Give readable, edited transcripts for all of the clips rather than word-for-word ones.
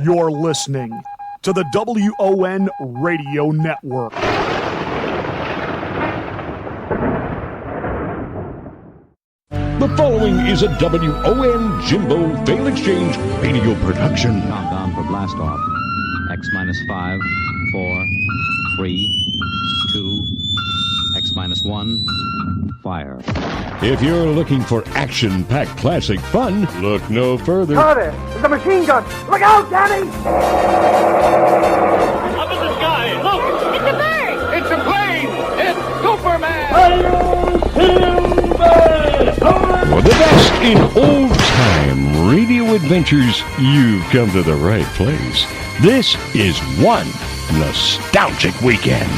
You're listening to the WON Radio Network. The following is a WON Jimbo Fail Exchange radio production. Countdown for blast off. X minus 5, 4, 3, 2, X minus 1, fire. If you're looking for action-packed classic fun, look no further. Carter, there's a machine gun. Look out, Danny! Up in the sky, look! It's a bird! It's a plane! It's Superman! For the best in old-time radio adventures, you've come to the right place. This is one nostalgic weekend.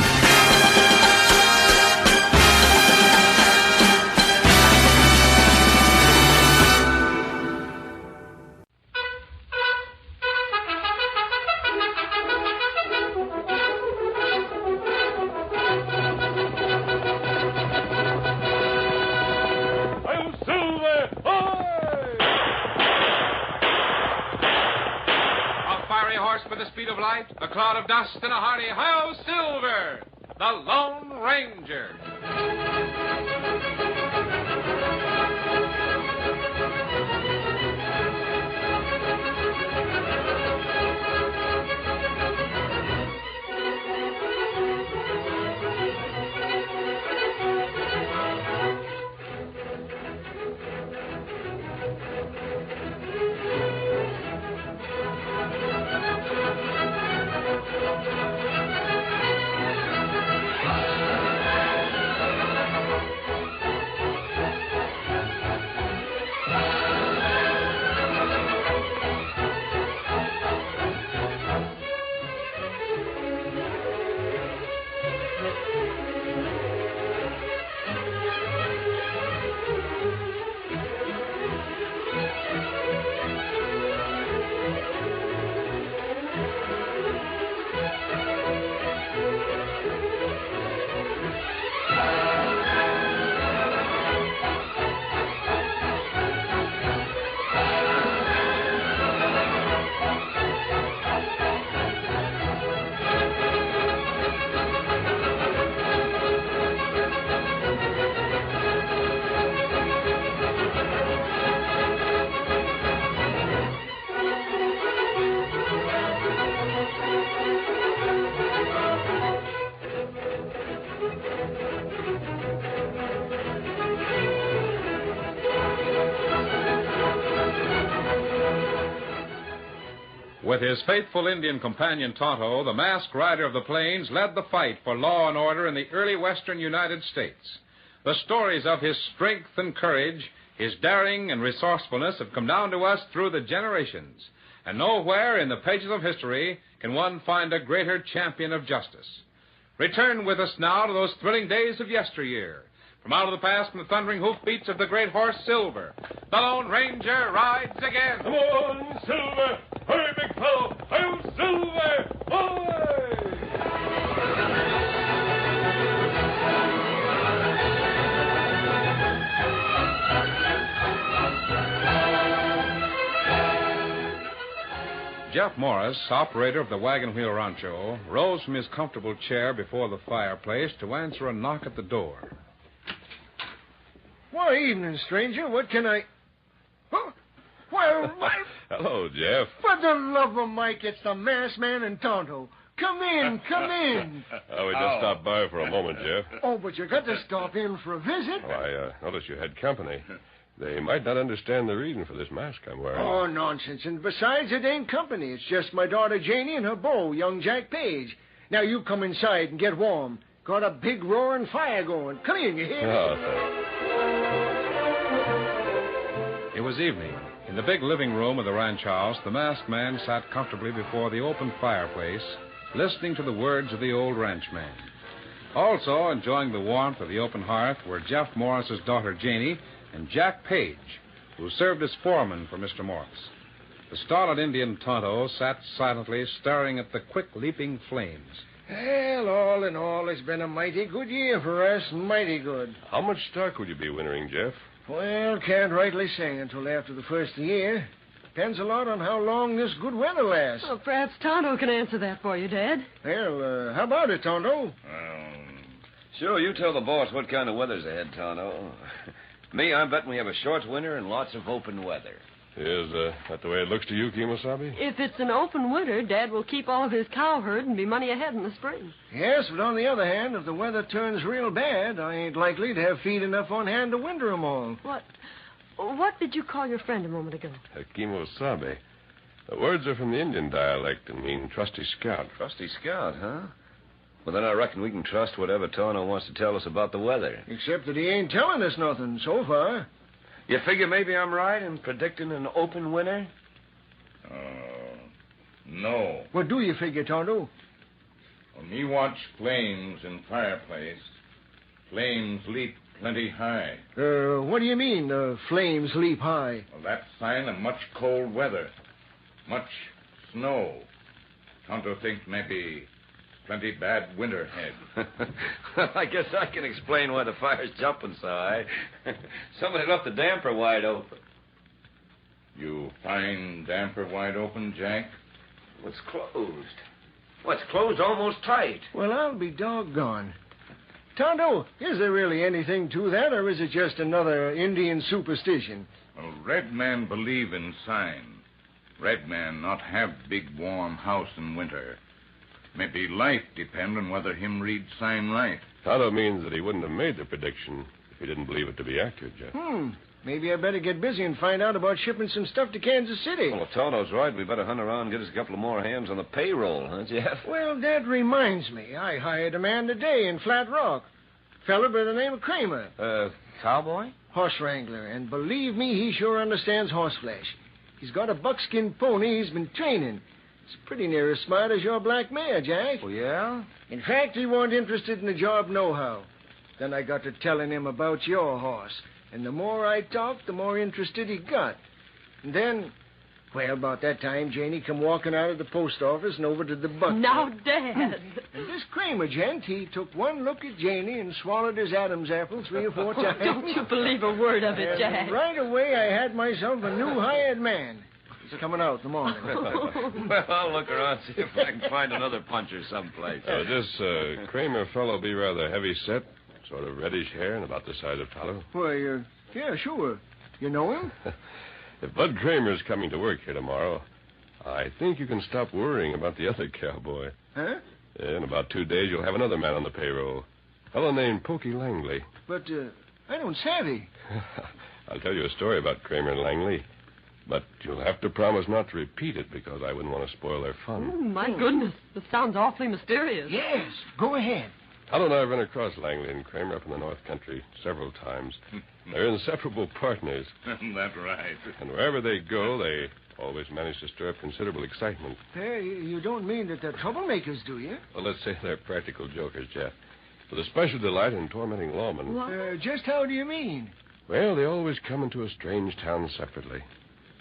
A cloud of dust and a hearty hi-yo Silver, the Lone Ranger. With his faithful Indian companion Tonto, the masked rider of the plains led the fight for law and order in the early western United States. The stories of his strength and courage, his daring and resourcefulness have come down to us through the generations. And nowhere in the pages of history can one find a greater champion of justice. Return with us now to those thrilling days of yesteryear. From out of the past and the thundering hoofbeats of the great horse Silver, the Lone Ranger rides again. Come on, Silver! Hurry, big fellow! I'll Silver! Away! Jeff Morris, operator of the Wagon Wheel Rancho, rose from his comfortable chair before the fireplace to answer a knock at the door. Why, evening, stranger. What can I... Huh? Well, Hello, Jeff. for the love of Mike, it's the masked man and Tonto. Come in, come in. We just stopped by for a moment, Jeff. Oh, but you got to stop in for a visit. I noticed you had company. They might not understand the reason for this mask I'm wearing. Oh, nonsense. And besides, it ain't company. It's just my daughter Janie and her beau, young Jack Page. Now, you come inside and get warm. Got a big roaring fire going. Come in, you hear? Oh, thanks. It was evening. In the big living room of the ranch house, the masked man sat comfortably before the open fireplace, listening to the words of the old ranchman. Also enjoying the warmth of the open hearth were Jeff Morris's daughter Janie and Jack Page, who served as foreman for Mr. Morris. The stolid Indian Tonto sat silently staring at the quick-leaping flames. Well, all in all, it's been a mighty good year for us, mighty good. How much stock would you be wintering, Jeff? Well, can't rightly say until after the first of the year. Depends a lot on how long this good weather lasts. Well, perhaps Tonto can answer that for you, Dad. Well, how about it, Tonto? Sure, you tell the boss what kind of weather's ahead, Tonto. Me, I'm betting we have a short winter and lots of open weather. Is that the way it looks to you, Kemosabe? If it's an open winter, Dad will keep all of his cow herd and be money ahead in the spring. Yes, but on the other hand, if the weather turns real bad, I ain't likely to have feed enough on hand to winter 'em all. What did you call your friend a moment ago? Kemosabe. The words are from the Indian dialect and mean trusty scout. Trusty scout, huh? Well, then I reckon we can trust whatever Tonto wants to tell us about the weather. Except that he ain't telling us nothing so far. You figure maybe I'm right in predicting an open winter? No. What do you figure, Tonto? When me watch flames in fireplace, flames leap plenty high. What do you mean, flames leap high? Well, that's sign of much cold weather. Much snow. Tonto think maybe plenty bad winter ahead. Well, I guess I can explain why the fire's jumping so high. Somebody left the damper wide open. You find damper wide open, Jack? It's closed. Well, it's closed almost tight. Well, I'll be doggone. Tonto, is there really anything to that, or is it just another Indian superstition? Well, red man believe in sign. Red man not have big warm house in winter. Maybe life depend on whether him read sign right. Tonto means that he wouldn't have made the prediction if he didn't believe it to be accurate, Jeff. Maybe I better get busy and find out about shipping some stuff to Kansas City. Well, if Tonto's right, we better hunt around and get us a couple of more hands on the payroll, huh, Jeff? Well, that reminds me. I hired a man today in Flat Rock. Fella by the name of Kramer. Cowboy? Horse wrangler. And believe me, he sure understands horseflesh. He's got a buckskin pony he's been training. It's pretty near as smart as your black mare, Jack. Oh, yeah? In fact, he wasn't interested in the job nohow. Then I got to telling him about your horse. And the more I talked, the more interested he got. And then, well, about that time, Janie come walking out of the post office and over to the buck. Now, Dad. And this Kramer gent, he took one look at Janie and swallowed his Adam's apple 3 or 4 times. Don't you believe a word of it, And Jack. right away, I had myself a new hired man. He's coming out in the morning. Well, I'll look around, see if I can find another puncher someplace. This Kramer fellow be rather heavy set, sort of reddish hair and about the size of Tonto. Why, yeah, sure. You know him? If Bud Kramer's coming to work here tomorrow, I think you can stop worrying about the other cowboy. Huh? In about 2 days, you'll have another man on the payroll. A fellow named Pokey Langley. But, I don't savvy. I'll tell you a story about Kramer and Langley. But you'll have to promise not to repeat it because I wouldn't want to spoil their fun. Oh, my goodness. This sounds awfully mysterious. Yes, go ahead. Tonto and I have run across Langley and Kramer up in the North Country several times. They're inseparable partners. That's right. And wherever they go, they always manage to stir up considerable excitement. Hey, you don't mean that they're troublemakers, do you? Well, let's say they're practical jokers, Jeff. With a special delight in tormenting lawmen. What? Just how do you mean? Well, they always come into a strange town separately.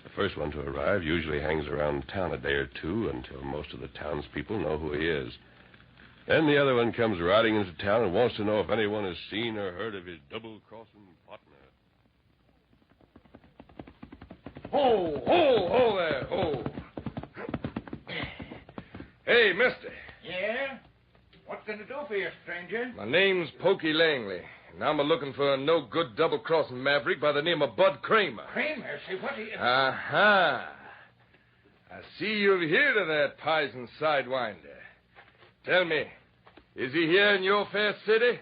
The first one to arrive usually hangs around town a day or two until most of the townspeople know who he is. Then the other one comes riding into town and wants to know if anyone has seen or heard of his double-crossing partner. Ho there, ho. Hey, mister. Yeah? What can I do for you, stranger? My name's Pokey Langley, and I'm a-looking for a no-good double-crossing maverick by the name of Bud Kramer. Kramer? Say, what are you... Aha. I see you've heard of that Pison Sidewinder. Tell me, is he here in your fair city?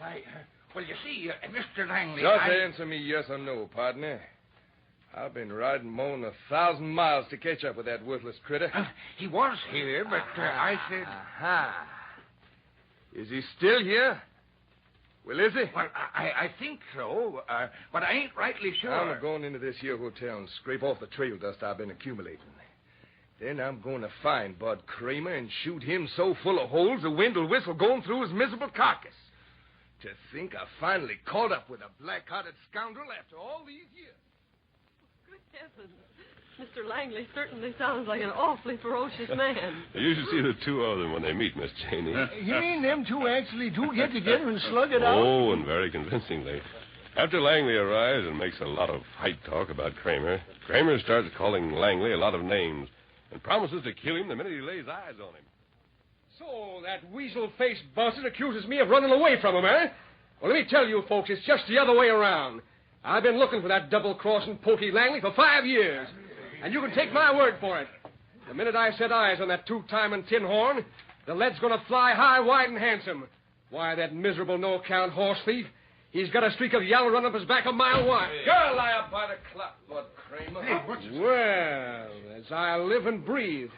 Well, you see, Mr. Langley, Just answer me yes or no, partner. I've been riding more than 1,000 miles to catch up with that worthless critter. He was here, but I said... Aha. Is he still here? Well, is he? Well, I think so, but I ain't rightly sure. I'm going into this here hotel and scrape off the trail dust I've been accumulating. Then I'm going to find Bud Kramer and shoot him so full of holes the wind will whistle going through his miserable carcass. To think I finally caught up with a black-hearted scoundrel after all these years. Good heavens. Mr. Langley certainly sounds like an awfully ferocious man. You should see the two of them when they meet, Miss Cheney. You mean them two actually do get together and slug it out? Oh, and very convincingly. After Langley arrives and makes a lot of fight talk about Kramer, Kramer starts calling Langley a lot of names and promises to kill him the minute he lays eyes on him. So that weasel-faced buzzard accuses me of running away from him, eh? Well, let me tell you, folks, it's just the other way around. I've been looking for that double-crossing Pokey Langley for 5 years. And you can take my word for it. The minute I set eyes on that two-timing tin horn, the lead's going to fly high, wide, and handsome. Why, that miserable no-account horse thief, he's got a streak of yellow running up his back a mile wide. You're a liar by the clock, Bud Kramer. Hey, well, as I live and breathe,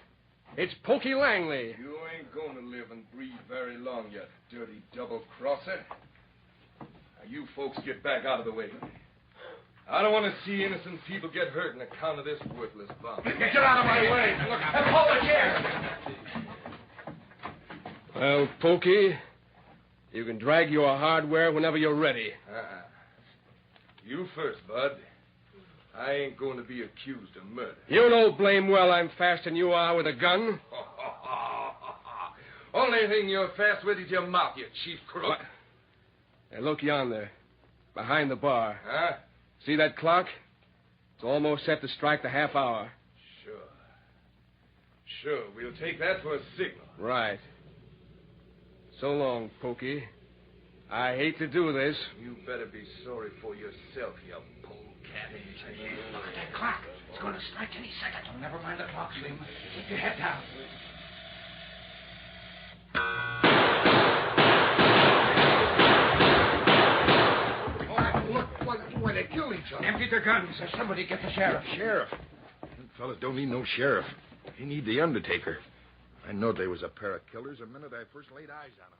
it's Pokey Langley. You ain't going to live and breathe very long, you dirty double-crosser. Now, you folks get back out of the way. I don't want to see innocent people get hurt on account of this worthless bomb. Get out of my way. Look, hold the chair. Well, Pokey, you can drag your hardware whenever you're ready. You first, Bud. I ain't going to be accused of murder. You know blame well I'm faster than you are with a gun. Only thing you're fast with is your mouth, you chief crook. Hey, look yonder, behind the bar. Huh? See that clock? It's almost set to strike the half hour. Sure, we'll take that for a signal. Right. So long, Pokey. I hate to do this. You better be sorry for yourself, you polecat. Look at that clock. It's going to strike any second. Oh, never mind the clock, Slim. Keep your head down. Why, they killed each other. Empty their guns. Somebody get the sheriff. Sheriff? Them fellas don't need no sheriff. They need the undertaker. I know they was a pair of killers the minute I first laid eyes on them.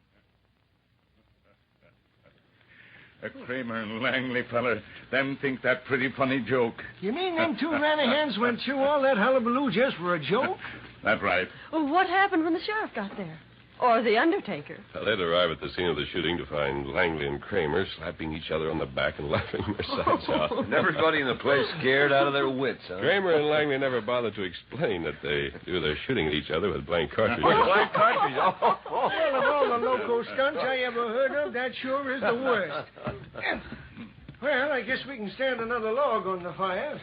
Kramer and Langley feller, them think that pretty funny joke. You mean them two Ranahans went through all that hullabaloo just for a joke? That's right. Well, what happened when the sheriff got there? Or the undertaker? Well, they'd arrive at the scene of the shooting to find Langley and Kramer slapping each other on the back and laughing their sides out. And everybody in the place scared out of their wits, huh? Kramer and Langley never bothered to explain that they do their shooting at each other with blank cartridges. Blank cartridges? Well, of all the loco stunts I ever heard of, that sure is the worst. Well, I guess we can stand another log on the fire.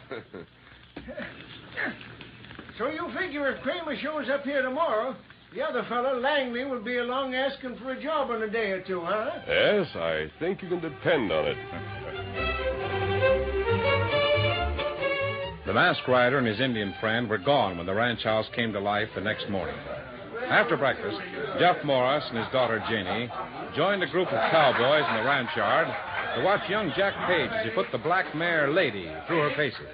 So you figure if Kramer shows up here tomorrow, the other fellow, Langley, will be along asking for a job in a day or two, huh? Yes, I think you can depend on it. The masked rider and his Indian friend were gone when the ranch house came to life the next morning. After breakfast, Jeff Morris and his daughter Janie joined a group of cowboys in the ranch yard to watch young Jack Page as he put the black mare Lady through her paces.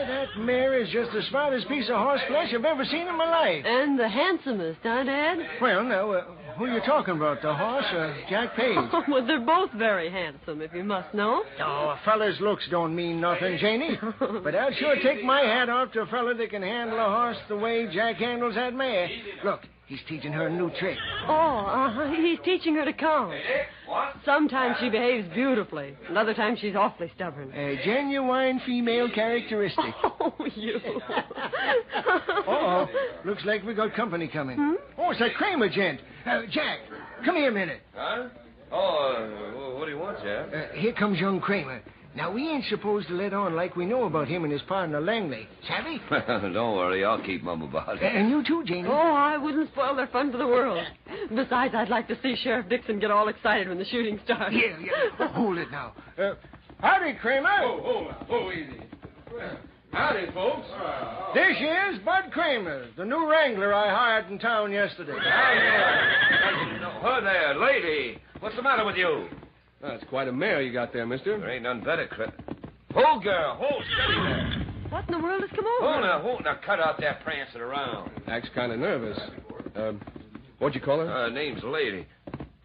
That mare is just the smartest piece of horse flesh I've ever seen in my life. And the handsomest, huh, Dad? Well, now, who are you talking about, the horse or Jack Page? Well, they're both very handsome, if you must know. Oh, a fella's looks don't mean nothing, Janie. But I'll sure take my hat off to a fella that can handle a horse the way Jack handles that mare. Look, he's teaching her a new trick. Oh, he's teaching her to count. Sometimes she behaves beautifully, and other times she's awfully stubborn. A genuine female characteristic. Oh, you. Uh-oh. Looks like we got company coming. Oh, it's that Kramer gent. Jack, come here a minute. Huh? Oh, what do you want, Jeff? Here comes young Kramer. Now, we ain't supposed to let on like we know about him and his partner, Langley. Savvy? Don't worry, I'll keep mum about it. And you too, Janie. Oh, I wouldn't spoil their fun for the world. Besides, I'd like to see Sheriff Dixon get all excited when the shooting starts. Yeah. Oh, hold it now. Howdy, Kramer. Oh, easy. Howdy, folks. This is Bud Kramer, the new wrangler I hired in town yesterday. Hi there, lady. What's the matter with you? That's quite a mare you got there, mister. There ain't none better, Hold, girl. Hold, steady there. What in the world has come over? Hold now. Cut out that prancing around. Acts kind of nervous. What'd you call her? Her name's Lady.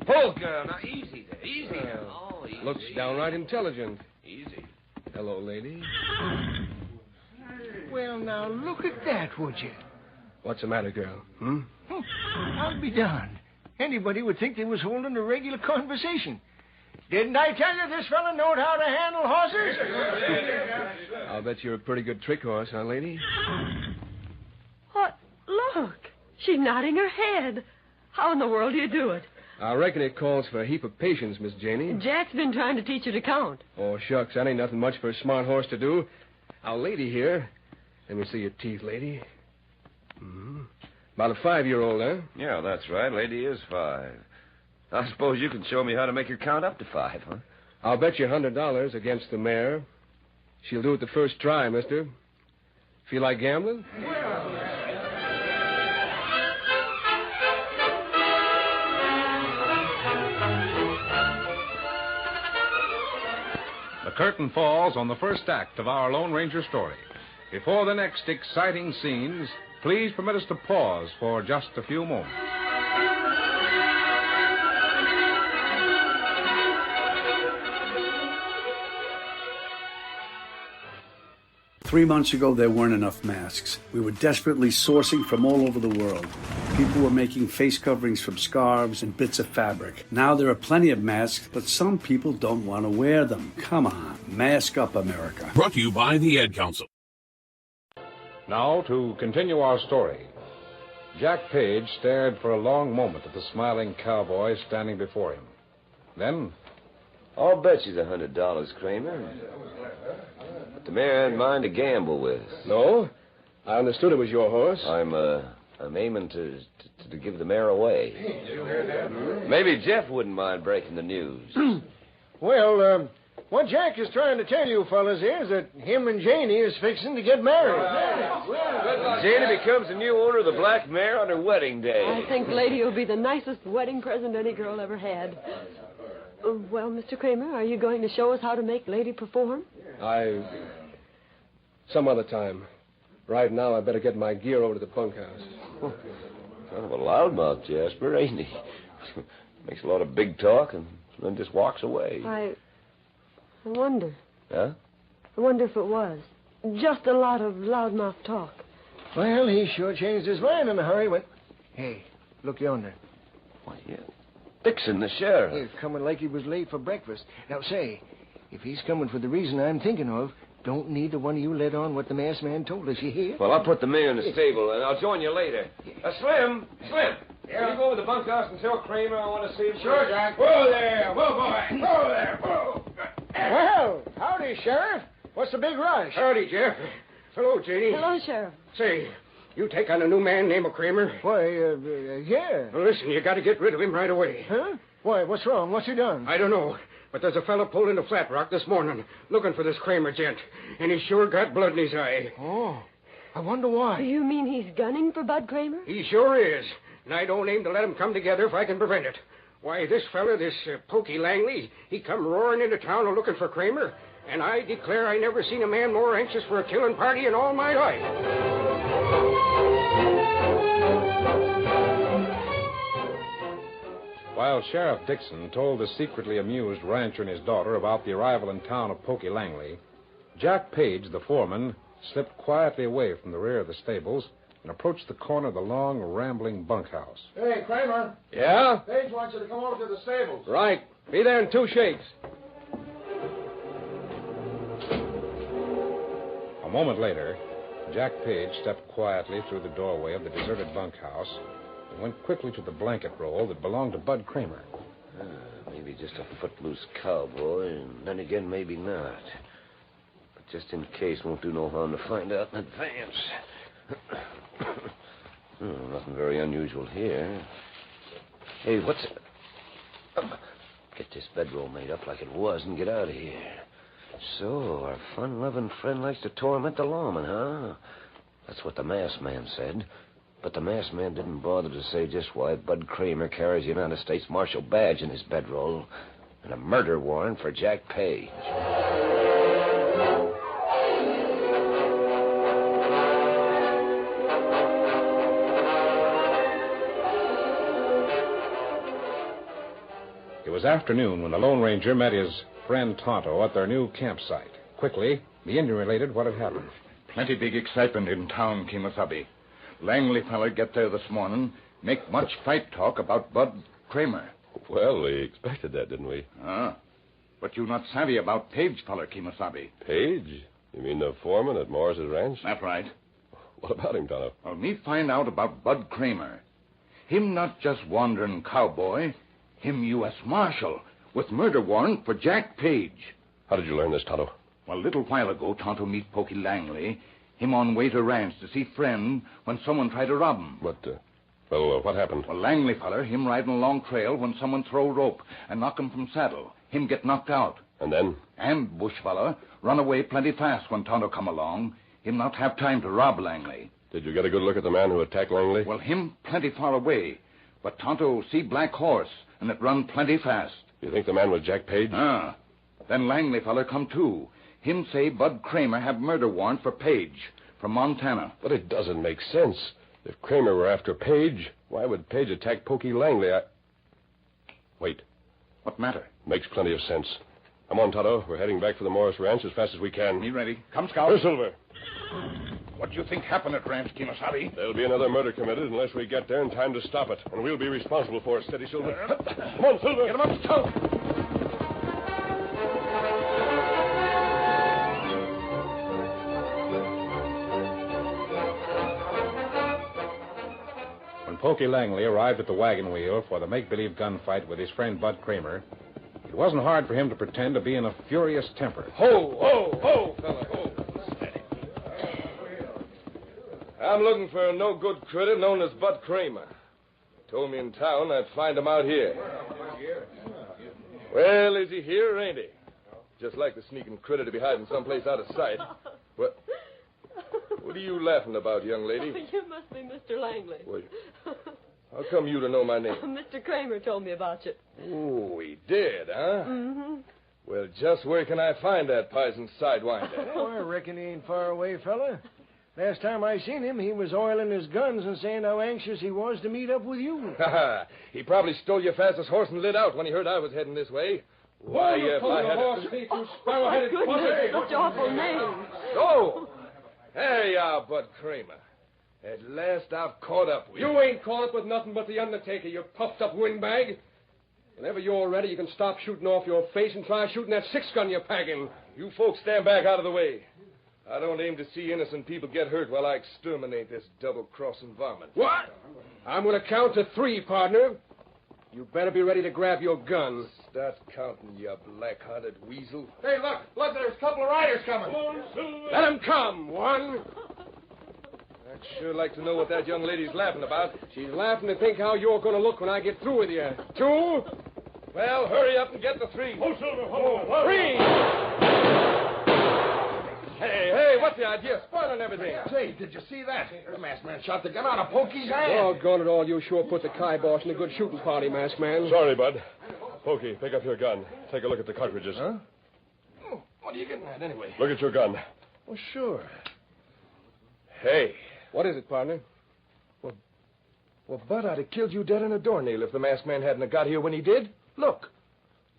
Hold, girl. Now, easy there. Easy now. Easy. Looks downright intelligent. Easy. Hello, lady. Well, now, look at that, would you? What's the matter, girl? I'll be darned. Anybody would think they was holding a regular conversation. Didn't I tell you this fella knowed how to handle horses? I'll bet you're a pretty good trick horse, huh, lady? What? Look. She's nodding her head. How in the world do you do it? I reckon it calls for a heap of patience, Miss Janey. Jack's been trying to teach her to count. Oh, shucks, that ain't nothing much for a smart horse to do. Our lady here. Let me see your teeth, lady. Mm-hmm. About a 5-year-old, huh? Yeah, that's right. Lady is 5. I suppose you can show me how to make her count up to 5, huh? I'll bet you $100 against the mare. She'll do it the first try, mister. Feel like gambling? The curtain falls on the first act of our Lone Ranger story. Before the next exciting scenes, please permit us to pause for just a few moments. 3 months ago, there weren't enough masks. We were desperately sourcing from all over the world. People were making face coverings from scarves and bits of fabric. Now there are plenty of masks, but some people don't want to wear them. Come on, mask up, America. Brought to you by the Ad Council. Now, to continue our story. Jack Page stared for a long moment at the smiling cowboy standing before him. Then... I'll bet you $100, Kramer. But the mare ain't mine to gamble with. No? I understood it was your horse. I'm aiming to give the mare away. Maybe Jeff wouldn't mind breaking the news. Well, what Jack is trying to tell you fellas is that him and Janie is fixing to get married. Janie becomes the new owner of the black mare on her wedding day. I think Lady will be the nicest wedding present any girl ever had. Well, Mr. Kramer, are you going to show us how to make Lady perform? Some other time. Right now, I better get my gear over to the bunkhouse. Kind of a loudmouth, Jasper, ain't he? Makes a lot of big talk and then just walks away. I wonder. Huh? I wonder if it was. Just a lot of loudmouth talk. Well, he sure changed his mind in a hurry when... Hey, look yonder. Why, yeah. Dixon, the sheriff. He's coming like he was late for breakfast. Now, say, if he's coming for the reason I'm thinking of, don't neither one of you let on what the masked man told us, you hear? Well, I'll put the mare in the stable, and I'll join you later. Slim! Yeah. Can you go over to the bunkhouse and tell Kramer I want to see him? Sure, Jack. Whoa there! Whoa, boy! Whoa there! Whoa! Well, howdy, Sheriff. What's the big rush? Howdy, Jeff. Hello, Janie. Hello, Sheriff. Say, you take on a new man named Kramer? Why, yeah. Well, listen, you got to get rid of him right away. Huh? Why, what's wrong? What's he done? I don't know, but there's a fella pulled into Flat Rock this morning looking for this Kramer gent, and he's sure got blood in his eye. Oh, I wonder why. You mean he's gunning for Bud Kramer? He sure is, and I don't aim to let them come together if I can prevent it. Why, this fella, this Pokey Langley, he come roaring into town looking for Kramer, and I declare I never seen a man more anxious for a killing party in all my life. While Sheriff Dixon told the secretly amused rancher and his daughter about the arrival in town of Pokey Langley, Jack Page, the foreman, slipped quietly away from the rear of the stables and approached the corner of the long, rambling bunkhouse. Hey, Kramer. Yeah? Page wants you to come over to the stables. Right. Be there in 2 shakes. A moment later, Jack Page stepped quietly through the doorway of the deserted bunkhouse and went quickly to the blanket roll that belonged to Bud Kramer. Maybe just a footloose cowboy, and then again, maybe not. But just in case, won't do no harm to find out in advance. Nothing very unusual here. Hey, what's... Get this bedroll made up like it was and get out of here. So, our fun-loving friend likes to torment the lawman, huh? That's what the masked man said. But the masked man didn't bother to say just why Bud Kramer carries the United States Marshal badge in his bedroll and a murder warrant for Jack Page. It was afternoon when the Lone Ranger met his friend Tonto at their new campsite. Quickly, the Indian related what had happened. Plenty big excitement in town, Kemosabe. Langley feller get there this morning, make much fight talk about Bud Kramer. Well, we expected that, didn't we? But you not savvy about Page feller, Kemosabe. Page? You mean the foreman at Morris's ranch? That's right. What about him, Tonto? Well, me find out about Bud Kramer. Him not just wandering cowboy. Him U.S. Marshal with murder warrant for Jack Page. How did you learn this, Tonto? Well, a little while ago, Tonto meet Pokey Langley. Him on way to ranch to see friend when someone tried to rob him. What happened? Well, Langley feller, him riding along trail when someone throw rope and knock him from saddle. Him get knocked out. And then? And Bush feller run away plenty fast when Tonto come along. Him not have time to rob Langley. Did you get a good look at the man who attacked Langley? Well, him plenty far away. But Tonto see black horse, and it run plenty fast. You think the man was Jack Page? Then Langley feller come too. Him say Bud Kramer have murder warrant for Page from Montana. But it doesn't make sense. If Kramer were after Page, why would Page attack Pokey Langley? Wait. What matter? Makes plenty of sense. Come on, Tonto. We're heading back for the Morris Ranch as fast as we can. Me ready. Come, Scout. Where's Silver? What do you think happened at Ranch Kimasabi? There'll be another murder committed unless we get there in time to stop it. And we'll be responsible for it. Steady, Silver. Come on, Silver. Get him up, Scout. When Pokey Langley arrived at the wagon wheel for the make-believe gunfight with his friend Bud Kramer, it wasn't hard for him to pretend to be in a furious temper. Ho, ho, ho, fella, ho. Steady. I'm looking for a no-good critter known as Bud Kramer. Told me in town I'd find him out here. Well, is he here or ain't he? Just like the sneaking critter to be hiding someplace out of sight. What are you laughing about, young lady? You must be Mr. Langley. Wait. How come you to know my name? Mr. Kramer told me about you. Oh, he did, huh? Mm-hmm. Well, just where can I find that pizen sidewinder? Oh, I reckon he ain't far away, fella. Last time I seen him, he was oiling his guns and saying how anxious he was to meet up with you. He probably stole your fastest horse and lit out when he heard I was heading this way. Why, if I had... horse thief, you sparrow-headed Goodness, such awful name. Oh! Hey, Bud Kramer. At last I've caught up with you. You ain't caught up with nothing but the Undertaker, you puffed-up windbag. Whenever you're ready, you can stop shooting off your face and try shooting that six-gun you're packing. You folks stand back out of the way. I don't aim to see innocent people get hurt while I exterminate this double-crossing varmint. What? I'm going to count to 3, partner. You better be ready to grab your gun. Start counting, you black-hearted weasel. Hey, look, there's a couple of riders coming. Let them come. 1. I'd sure like to know what that young lady's laughing about. She's laughing to think how you're going to look when I get through with you. 2. Well, hurry up and get the 3. Oh, Silver, hold 3. Hey, what's the idea? Spoiling everything. Say, did you see that? The masked man shot the gun out of Pokey's hand. Doggone it all, you sure put the kibosh in a good shooting party, masked man. Sorry, Bud. Pokey, pick up your gun. Take a look at the cartridges. Huh? Oh, what are you getting at, anyway? Look at your gun. Well, sure. Hey. What is it, partner? Well, Bud, I'd have killed you dead in a doornail if the masked man hadn't got here when he did. Look.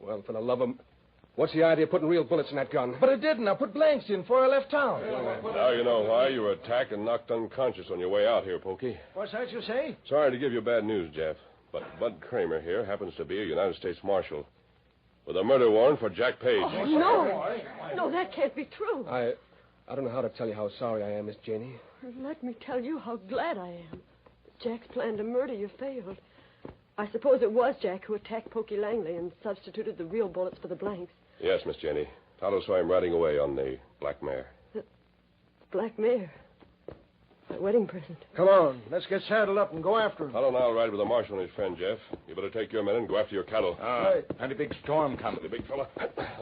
Well, for the love of... What's the idea of putting real bullets in that gun? But I didn't. I put blanks in before I left town. Now you know why you were attacked and knocked unconscious on your way out here, Pokey. What's that you say? Sorry to give you bad news, Jeff, but Bud Kramer here happens to be a United States Marshal with a murder warrant for Jack Page. Oh, no. No, that can't be true. I don't know how to tell you how sorry I am, Miss Janie. Let me tell you how glad I am. Jack's plan to murder you failed. I suppose it was Jack who attacked Pokey Langley and substituted the real bullets for the blanks. Yes, Miss Jenny. Tonto saw him riding away on the black mare. The black mare? My wedding present. Come on, let's get saddled up and go after him. Tonto and I'll ride with the marshal and his friend, Jeff. You better take your men and go after your cattle. Right. And a big storm coming. The big fella.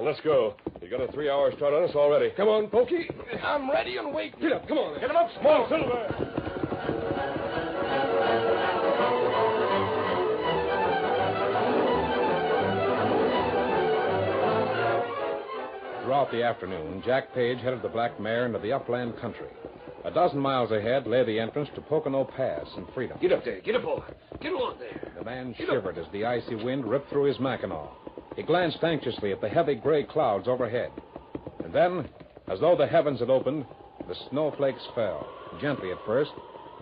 Let's go. You got a 3-hour start on us already. Come on, Pokey. I'm ready and waiting. Get up, come on. Get him up, small Silver. Throughout the afternoon, Jack Page headed the black mare into the upland country. 12 miles ahead lay the entrance to Pocono Pass in freedom. Get up there. Get up, boy. Get on there. The man shivered as the icy wind ripped through his mackinaw. He glanced anxiously at the heavy gray clouds overhead. And then, as though the heavens had opened, the snowflakes fell, gently at first.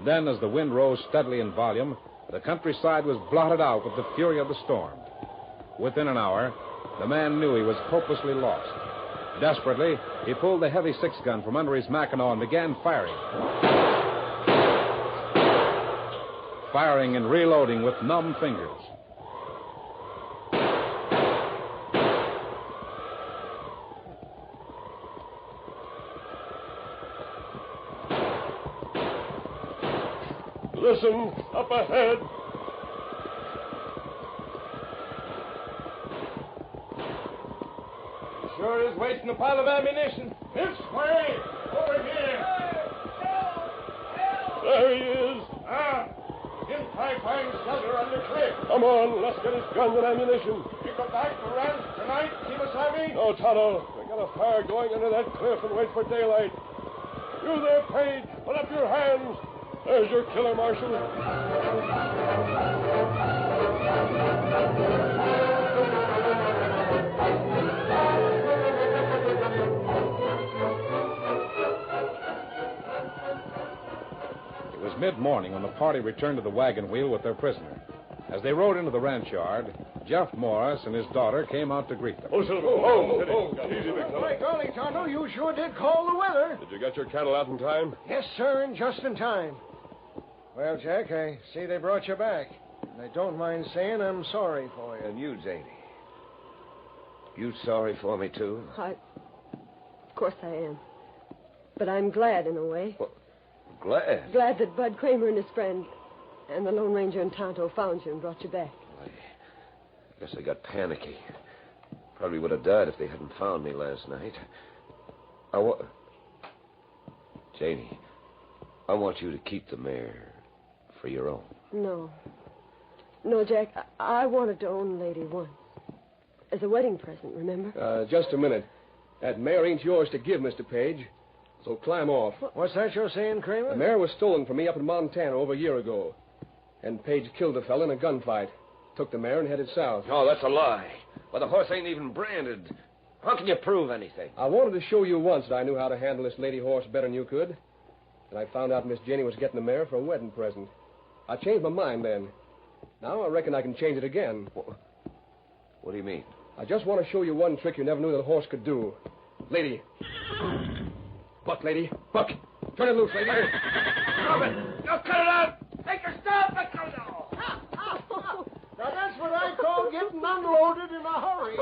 Then, as the wind rose steadily in volume, the countryside was blotted out with the fury of the storm. Within an hour, the man knew he was hopelessly lost. Desperately, he pulled the heavy 6-gun from under his mackinaw and began firing. Firing and reloading with numb fingers. Listen, up ahead. Sure is wasting a pile of ammunition. This way! Over here! There he is. In find shelter on the cliff. Come on, let's get his guns and ammunition. You go back to ranch tonight, Kimasabi? No, Tonto. We got a fire going under that cliff and wait for daylight. You there, Page. Put up your hands. There's your killer, Marshal. It was mid-morning when the party returned to the wagon wheel with their prisoner. As they rode into the ranch yard, Jeff Morris and his daughter came out to greet them. Oh, Silver. Easy, big fella. My golly, Tonto, you sure did call the weather. Did you get your cattle out in time? Yes, sir, and just in time. Well, Jack, I see they brought you back. And I don't mind saying I'm sorry for you. And you, Zany. You sorry for me, too? Of course I am. But I'm glad in a way. Well, glad? Glad that Bud Kramer and his friend and the Lone Ranger and Tonto found you and brought you back. I guess I got panicky. Probably would have died if they hadn't found me last night. Janie, I want you to keep the mare for your own. No. No, Jack, I wanted to own Lady once. As a wedding present, remember? Just a minute. That mare ain't yours to give, Mr. Page. So climb off. What's that you're saying, Kramer? The mare was stolen from me up in Montana over a year ago. And Page killed a fella in a gunfight. Took the mare and headed south. Oh, that's a lie. Well, the horse ain't even branded. How can you prove anything? I wanted to show you once that I knew how to handle this lady horse better than you could. And I found out Miss Jenny was getting the mare for a wedding present. I changed my mind then. Now I reckon I can change it again. What do you mean? I just want to show you one trick you never knew that a horse could do. Lady. Buck, lady. Buck. Turn it loose, lady. Stop it! Now cut it out! Make her stop! Let go now! Now that's what I call getting unloaded in a hurry.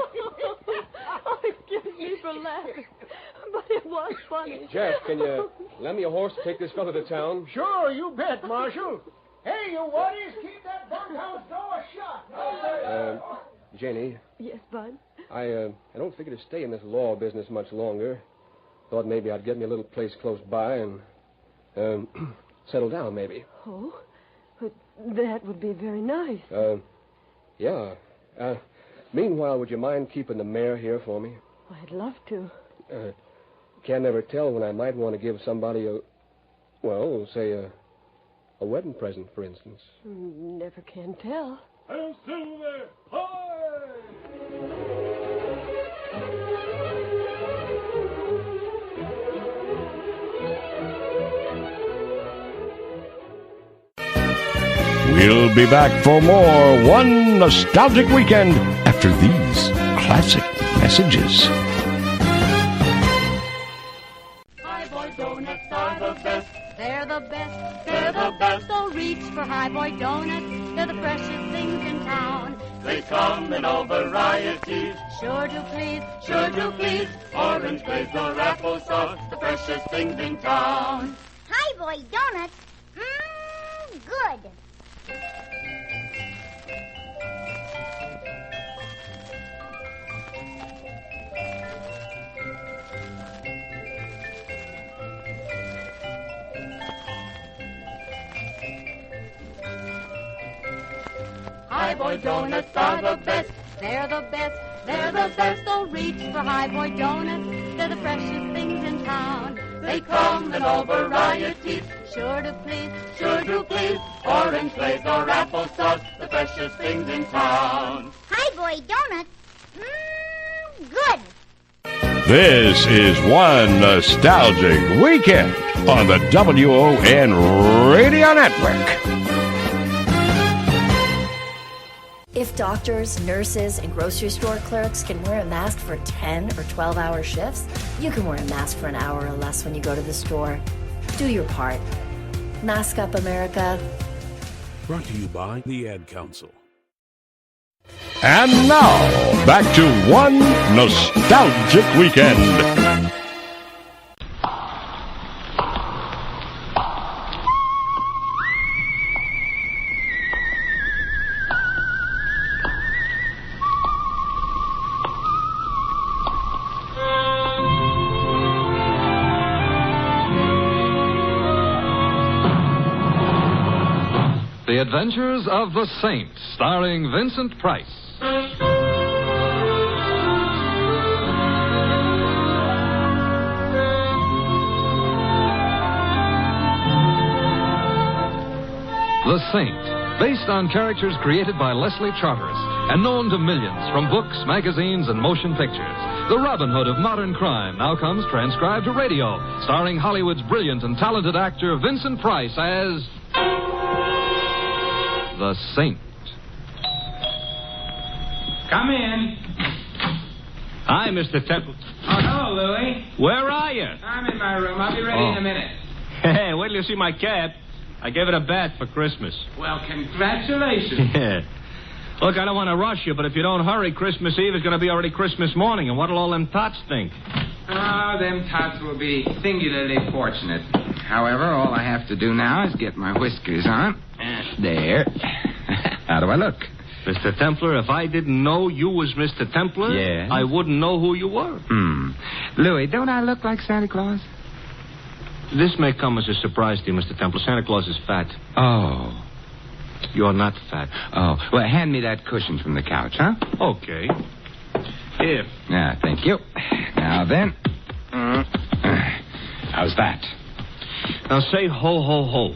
Excuse me for laughing, but it was funny. Jeff, can you lend me a horse to take this fella to town? Sure, you bet, Marshal. Hey, you waddies, keep that bunkhouse door shut. Janie. Yes, Bud? I don't figure to stay in this law business much longer. Thought maybe I'd get me a little place close by and settle down, maybe. Oh, but that would be very nice. Yeah. Meanwhile, would you mind keeping the mare here for me? I'd love to. Can't never tell when I might want to give somebody say a wedding present, for instance. Never can tell. Hail Silver! Hi! We'll be back for more One Nostalgic Weekend after these classic messages. High Boy Donuts are the best. They're the best. They're the best. So reach for High Boy Donuts. They're the freshest things in town. They come in all varieties. Sure do please. Sure do please. Orange glaze or applesauce. The freshest things in town. High Boy Donuts. Mmm, good. High Boy Donuts are the best. They're the best. They're the best. So reach for High Boy Donuts. They're the freshest things in town. They come in all varieties. Sure to please. Sure to please. Orange glaze or applesauce. The freshest things in town. High Boy Donuts. Mmm, good. This is One Nostalgic Weekend on the WON Radio Network. If doctors, nurses, and grocery store clerks can wear a mask for 10 or 12-hour shifts, you can wear a mask for an hour or less when you go to the store. Do your part. Mask up, America. Brought to you by the Ad Council. And now, back to One Nostalgic Weekend. The Adventures of the Saint, starring Vincent Price. The Saint, based on characters created by Leslie Charteris and known to millions from books, magazines, and motion pictures. The Robin Hood of modern crime now comes transcribed to radio, starring Hollywood's brilliant and talented actor Vincent Price as The Saint. Come in. Hi, Mr. Temple. Oh, hello, Louie. Where are you? I'm in my room. I'll be ready in a minute. Hey, wait till you see my cat. I gave it a bath for Christmas. Well, congratulations. Yeah. Look, I don't want to rush you, but if you don't hurry, Christmas Eve is going to be already Christmas morning, and what'll all them tots think? Oh, them tots will be singularly fortunate. However, all I have to do now is get my whiskers on. There. How do I look? Mr. Templar, if I didn't know you was Mr. Templar, Yes? I wouldn't know who you were. Louie, don't I look like Santa Claus? This may come as a surprise to you, Mr. Templar. Santa Claus is fat. Oh. You're not fat. Oh. Well, hand me that cushion from the couch, huh? Okay. Here. Yeah, thank you. Now then. How's that? Now say ho, ho, ho.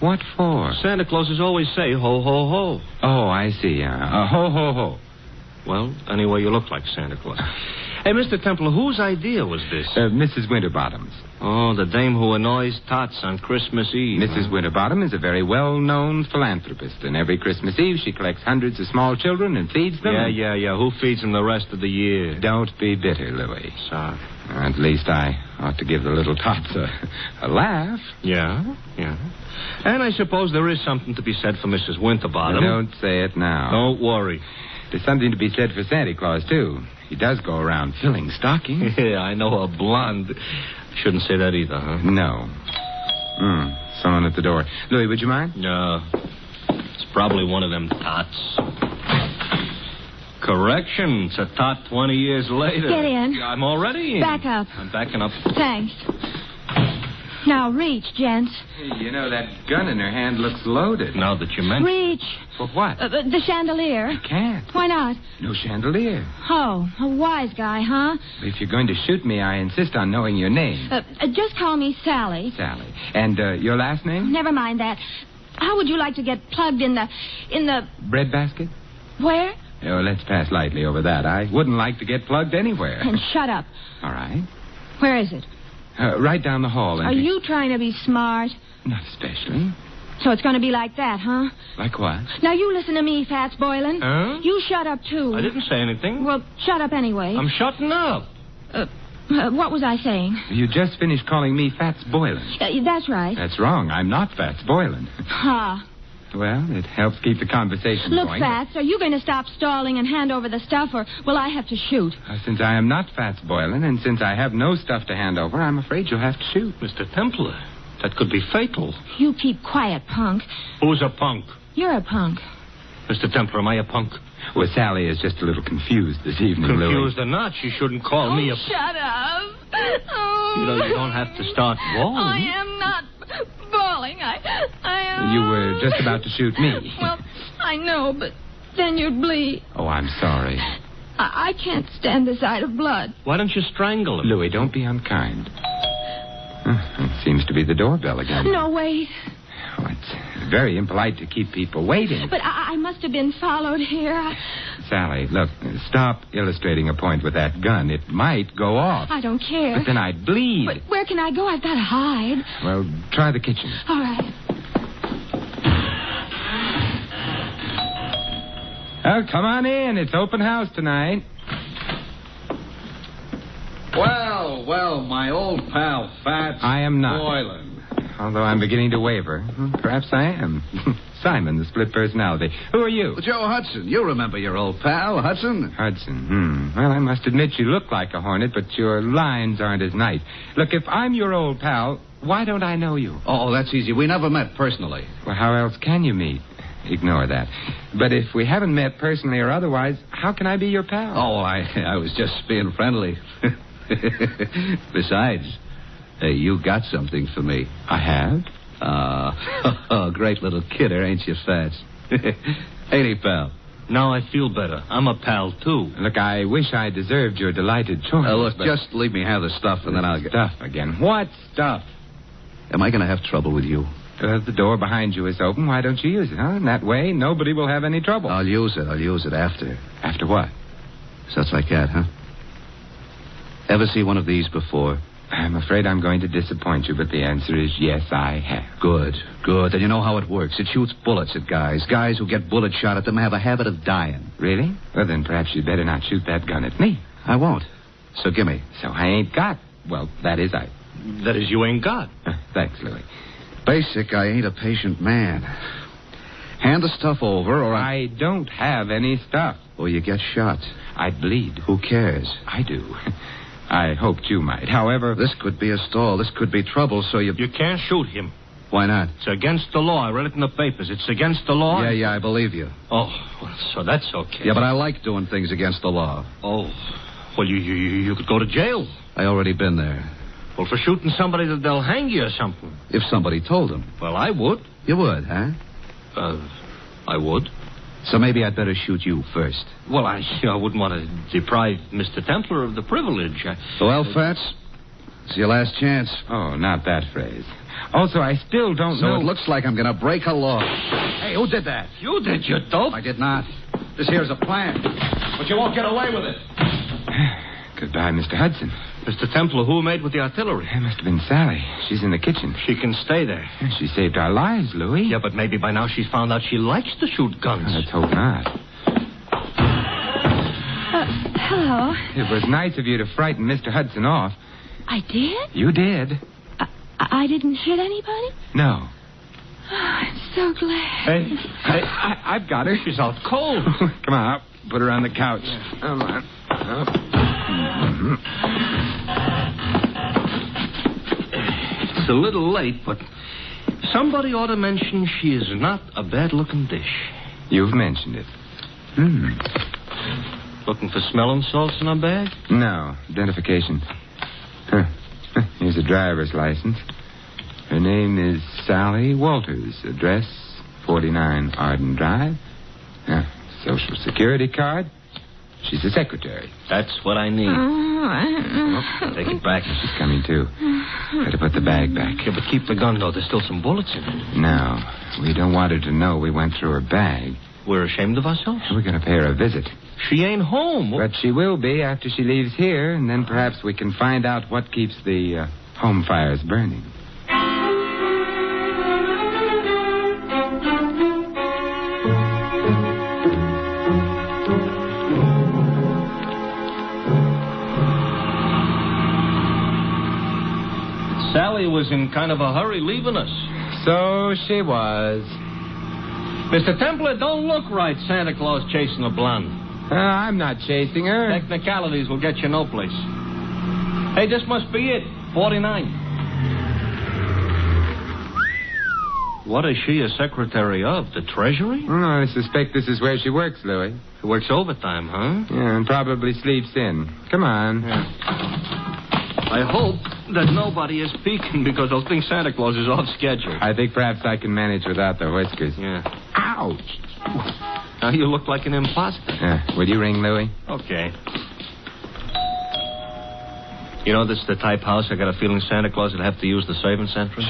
What for? Santa Clauses always say ho, ho, ho. Oh, I see. Ho, ho, ho. Well, anyway, you look like Santa Claus. Hey, Mr. Templar, whose idea was this? Mrs. Winterbottom's. Oh, the dame who annoys tots on Christmas Eve. Mrs. Winterbottom is a very well-known philanthropist, and every Christmas Eve she collects hundreds of small children and feeds them. Yeah. Who feeds them the rest of the year? Don't be bitter, Louie. Sorry. At least I ought to give the little tots a laugh. Yeah. And I suppose there is something to be said for Mrs. Winterbottom. Don't say it now. Don't worry. There's something to be said for Santa Claus, too. He does go around filling stockings. Yeah, I know, a blonde. Shouldn't say that either, huh? No. Someone at the door. Louie, would you mind? No. It's probably one of them tots. Correction. It's a tot 20 years later. Get in. I'm already in. Back up. I'm backing up. Thanks. Now, reach, gents. Hey, you know, that gun in her hand looks loaded. Now that you mention Reach. For what? The chandelier. I can't. Why not? No chandelier. Oh, a wise guy, huh? If you're going to shoot me, I insist on knowing your name. Just call me Sally. Sally. And your last name? Never mind that. How would you like to get plugged in the... Bread basket? Where? Oh, let's pass lightly over that. I wouldn't like to get plugged anywhere. And shut up. All right. Where is it? Right down the hall. Are you trying to be smart? Not especially. So it's going to be like that, huh? Like what? Now, you listen to me, Fats Boylan. Huh? You shut up, too. I didn't say anything. Well, shut up anyway. I'm shutting up. What was I saying? You just finished calling me Fats Boylan. That's right. That's wrong. I'm not Fats Boylan. Ha. Well, it helps keep the conversation Look, going. Fats, are you going to stop stalling and hand over the stuff, or will I have to shoot? Since I am not Fats Boylan, and since I have no stuff to hand over, I'm afraid you'll have to shoot. Mr. Templar, that could be fatal. You keep quiet, punk. Who's a punk? You're a punk. Mr. Templar, am I a punk? Well, Sally is just a little confused this evening, Confused Louie. or not, she shouldn't call me a... Shut up. Oh. You don't have to start bawling. I am not bawling. I am... You were just about to shoot me. Well, I know, but then you'd bleed. Oh, I'm sorry. I can't stand the sight of blood. Why don't you strangle him? Louie, don't be unkind. It seems to be the doorbell again. No, wait. Oh, it's very impolite to keep people waiting. But I must have been followed here. Sally, look, stop illustrating a point with that gun. It might go off. I don't care. But then I'd bleed. But where can I go? I've got to hide. Well, try the kitchen. All right. Oh, come on in. It's open house tonight. Well, my old pal, Fats I am not. Boylan. Although I'm beginning to waver. Perhaps I am. Simon, the split personality. Who are you? Well, Joe Hudson. You remember your old pal, Hudson? Hudson. Well, I must admit you look like a hornet, but your lines aren't as nice. Look, if I'm your old pal, why don't I know you? Oh, that's easy. We never met personally. Well, how else can you meet? Ignore that. But if we haven't met personally or otherwise, how can I be your pal? Oh, I was just being friendly. Besides, you got something for me. I have? Great little kidder, ain't you, Fats? Ain't he, pal? Now I feel better. I'm a pal, too. Look, I wish I deserved your delighted choice. Look, but... just leave me have the stuff, and then I'll get... Stuff again. What stuff? Am I going to have trouble with you? The door behind you is open. Why don't you use it, huh? In that way, nobody will have any trouble. I'll use it after. After what? Such like that, huh? Ever see one of these before? I'm afraid I'm going to disappoint you, but the answer is yes, I have. Good. Then you know how it works. It shoots bullets at guys. Guys who get bullet shot at them have a habit of dying. Really? Well, then perhaps you'd better not shoot that gun at me. I won't. So gimme. So I ain't got. Well, that is you ain't got. Thanks, Louis. Basic, I ain't a patient man. Hand the stuff over, or I don't have any stuff. Or you get shot. I'd bleed. Who cares? I do. I hoped you might. However... This could be a stall. This could be trouble, so you... You can't shoot him. Why not? It's against the law. I read it in the papers. It's against the law. Yeah, I believe you. Oh, well, so that's okay. Yeah, but I like doing things against the law. Oh, well, you could go to jail. I already been there. Well, for shooting somebody, they'll hang you or something. If somebody told them. Well, I would. You would, huh? I would. So maybe I'd better shoot you first. Well, I wouldn't want to deprive Mr. Templar of the privilege. Well, Fats, it's your last chance. Oh, not that phrase. Also, I still don't know... So it looks like I'm going to break a law. Hey, who did that? You did, you dope. I did not. This here's a plan. But you won't get away with it. Goodbye, Mr. Hudson. Mr. Templar, who made with the artillery? It must have been Sally. She's in the kitchen. She can stay there. She saved our lives, Louis. Yeah, but maybe by now she's found out she likes to shoot guns. Let's hope not. Hello. It was nice of you to frighten Mr. Hudson off. I did? You did. I didn't hit anybody? No. Oh, I'm so glad. Hey, I've got her. She's out cold. Come on, up. Put her on the couch. Come on. It's a little late, but somebody ought to mention she is not a bad-looking dish. You've mentioned it. Looking for smelling salts in her bag? No. Identification. Here's a driver's license. Her name is Sally Walters. Address 49 Arden Drive. Social Security card. She's a secretary. That's what I need. Take it back. She's coming, too. Better put the bag back. Yeah, but keep the gun, though. There's still some bullets in it. No. We don't want her to know we went through her bag. We're ashamed of ourselves? We're going to pay her a visit. She ain't home. But she will be after she leaves here, and then perhaps we can find out what keeps the home fires burning. Sally was in kind of a hurry leaving us. So she was. Mr. Templar, don't look right, Santa Claus chasing a blonde. I'm not chasing her. Technicalities will get you no place. Hey, this must be it. 49. What is she a secretary of? The Treasury? I suspect this is where she works, Louis. She works overtime, huh? Yeah, and probably sleeps in. Come on. Yeah. I hope that nobody is peeking because they'll think Santa Claus is off schedule. I think perhaps I can manage without the whiskers. Yeah. Ouch! Now you look like an imposter. Will you ring Louis? Okay. You know, this is the type house I got a feeling Santa Claus would have to use the servants' entrance.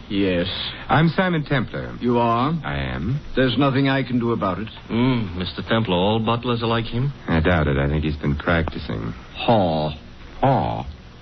Yes. I'm Simon Templar. You are? I am. There's nothing I can do about it. Mr. Templar, all butlers are like him? I doubt it. I think he's been practicing. Haw.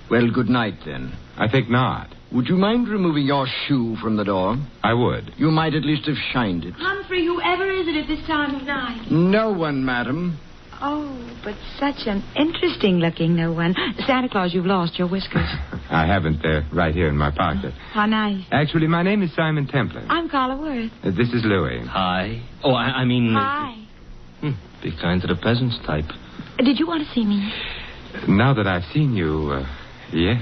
Well, good night, then. I think not. Would you mind removing your shoe from the door? I would. You might at least have shined it. Humphrey, whoever is it at this time of night? No one, madam. Oh, but such an interesting-looking no one. Santa Claus, you've lost your whiskers. I haven't. They're right here in my pocket. How nice. Actually, my name is Simon Templar. I'm Carla Worth. This is Louis. Hi. Oh, I mean... Hi. Be kind to the peasants type. Did you want to see me? Now that I've seen you, yes.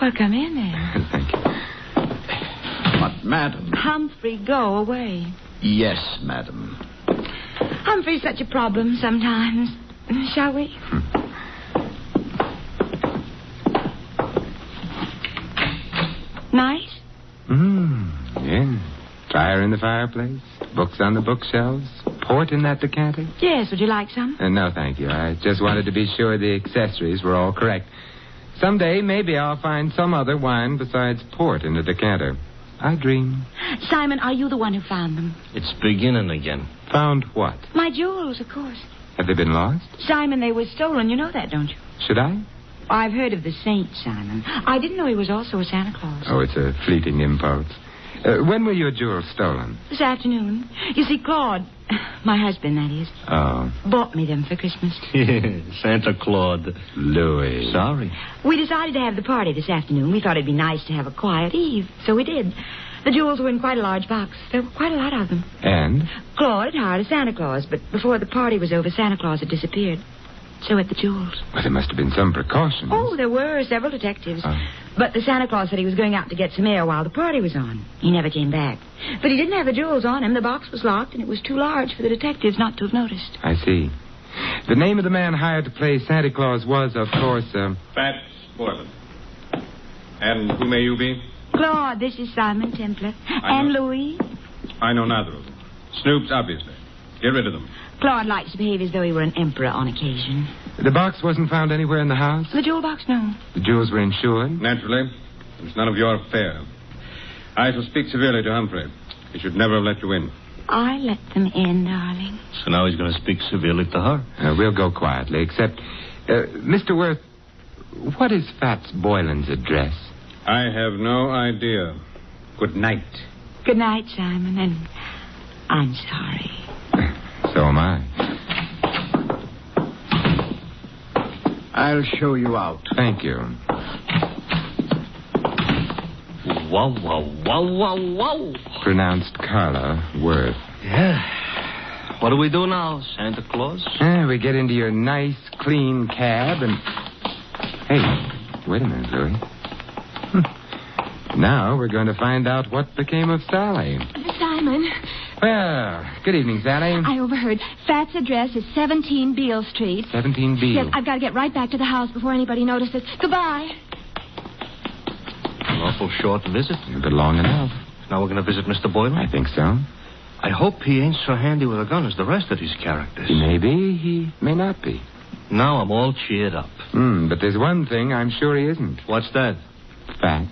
Well, come in, then. Thank you. But, madam... Humphrey, go away. Yes, madam. Humphrey's such a problem sometimes. Shall we? Nice? Yeah. Fire in the fireplace, books on the bookshelves, port in that decanter. Yes, would you like some? No, thank you. I just wanted to be sure the accessories were all correct. Someday, maybe I'll find some other wine besides port in the decanter. I dream. Simon, are you the one who found them? It's beginning again. Found what? My jewels, of course. Have they been lost? Simon, they were stolen. You know that, don't you? Should I? I've heard of the saint, Simon. I didn't know he was also a Santa Claus. Oh, it's a fleeting impulse. When were your jewels stolen? This afternoon. You see, Claude, my husband, that is, bought me them for Christmas. Santa Claus. Louis. Sorry. We decided to have the party this afternoon. We thought it'd be nice to have a quiet eve, so we did. The jewels were in quite a large box. There were quite a lot of them. And? Claude had hired a Santa Claus, but before the party was over, Santa Claus had disappeared. So had the jewels. Well, there must have been some precautions. Oh, there were several detectives. But the Santa Claus said he was going out to get some air while the party was on. He never came back. But he didn't have the jewels on him. The box was locked, and it was too large for the detectives not to have noticed. I see. The name of the man hired to play Santa Claus was, of course, Fats Boylan. And who may you be? Claude, this is Simon Templar. And Louis. I know neither of them. Snoops, obviously. Get rid of them. Claude likes to behave as though he were an emperor on occasion. The box wasn't found anywhere in the house? The jewel box, no. The jewels were insured? Naturally. It's none of your affair. I shall speak severely to Humphrey. He should never have let you in. I let them in, darling. So now he's going to speak severely to her. We'll go quietly, except... Mr. Worth, what is Fats Boylan's address? I have no idea. Good night. Good night, Simon, and I'm sorry. So am I. I'll show you out. Thank you. Wow, wow, wow, wow, wow. Pronounced Carla Worth. Yeah. What do we do now, Santa Claus? We get into your nice, clean cab and... Hey, wait a minute, Louis. Now we're going to find out what became of Sally. Simon. Well, good evening, Sally. I overheard. Fat's address is 17 Beale Street. 17 Beale. Yes, I've got to get right back to the house before anybody notices. Goodbye. An awful short visit. But long enough. Now we're going to visit Mr. Boylan? I think so. I hope he ain't so handy with a gun as the rest of these characters. He may be. He may not be. Now I'm all cheered up. But there's one thing I'm sure he isn't. What's that? Fat.